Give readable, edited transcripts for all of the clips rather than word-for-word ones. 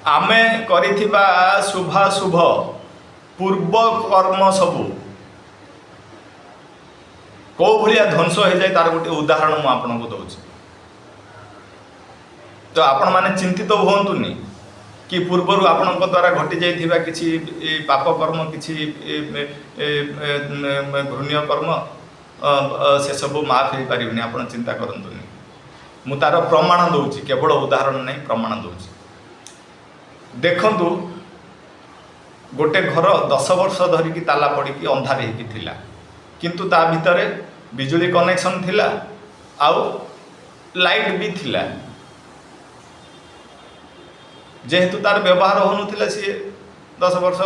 आमे करिथिबा शुभाशुभ पूर्व कर्म सबू कौ भाया ध्वंस हो जाए तार गोटे उदाहरण मुझे आपको दूसरी। तो आपण मैंने चिंतित हुंतुनि कि पूर्वर आपण द्वारा घटी जाइथिबा किछि पाप कर्म किछि घृण्य कर्म से सब माफ हो पारिबनि। आपण चिंता करंतुनि मु तार प्रमाण दूची, केवल उदाहरण नहीं प्रमाण दूची। देखंतु गोटे घर 10 वर्ष धरिकी ताला पड़िकी अंधार होगी थिला, किंतु ता भितर बिजुली कनेक्शन थिला आउ लाइट भी थिला। जेहेतु तार व्यवहार होनुथिला सी 10 वर्ष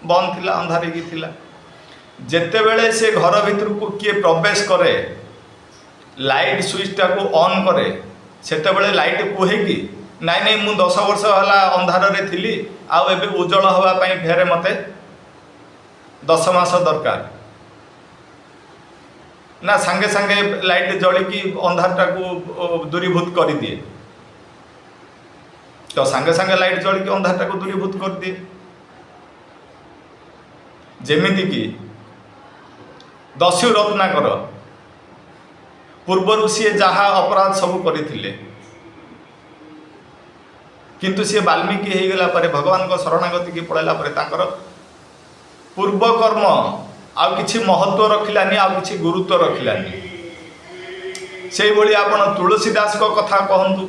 बंद थिला, अंधार होगी थिला। जेते बेले से घर भीतर को किए प्रवेश करे लाइट स्विच टा को ऑन करे सेते बेले लाइट कुहे कि नाई नाई मु 10 वर्ष हला अंधार रे थिली आउ एबे उज्जवल हवा पई फेरे मते 10 मास दरकार ना, संगे संगे लाइट जलिकी अंधारटा को दूरीभूत कर दिए। तो संगे संगे लाइट जलिकी अंधारटा को दूरीभूत कर दिए। जेमिति कि दस्यु रत्नाकर पूर्वर सी जहाँ अपराध सब करथिले, किंतु सी वाल्मीकि हो गला परे भगवान को शरणागति की पड़ेला परे तांकर पूर्व कर्म आउ किछि महत्व रखिलानी, आउ किछि गुरुत्व रखिलानी। से भली आपण तुलसीदास को कथा कहंतु,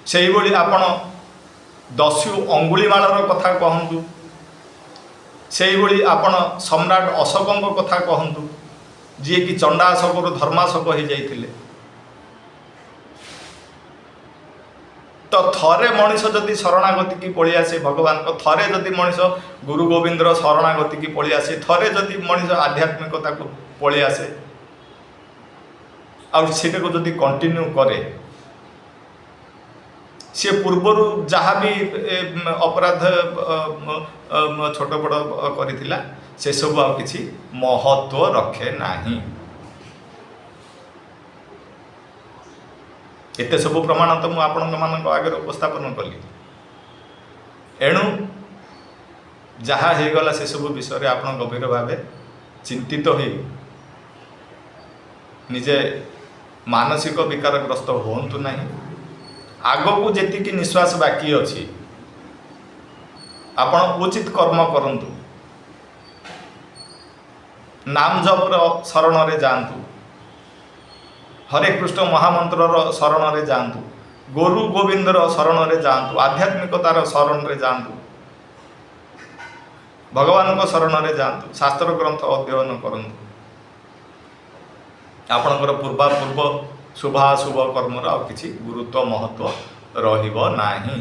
से भली आपण दस्यु अंगुलीमालर कथा कहंतु, से भली आपण सम्राट अशोकଙ୍କ कथा कहंतु जी कि चंडाशोक धर्माशोक हो जाइथिले। तो थरे मनीष जदि शरणागति की पड़ी आसे भगवान को, थरे जदि मनीष गुरु गोविंदर शरणागति की पड़ी आसे, थरे जदि मनीष आध्यात्मिकता को पड़ी आसे और सीटा को जदि कंटिन्यू करे, सी पूर्वर जहाँ भी अपराध छोट बड़ करिथिला से सब आ किछि महत्व रखे नाही। एते सब प्रमाण तो मुझे आपण आगे उपस्थापन कली। एणु जहाँ हो गला से सब विषय आप गभीर भाव चिंतित हो निजे मानसिक विकारग्रस्त होंतु नहीं। आग को जी निश्वास बाकी अच्छी आपण उचित कर्म करंतु, नाम जपर शरण रे जातु, हरे कृष्ण महामंत्र शरण रे जातु, गुरु गोविंदर शरण रे जातु, आध्यात्मिकतार शरण रे जातु, भगवान को शरण रे जातु, शास्त्र ग्रंथ अध्ययन करंतु। आपणकर पूर्वापूर्व शुभाशुभ कर्मर आ किछि गुरुत्व महत्व रहिबो नाही।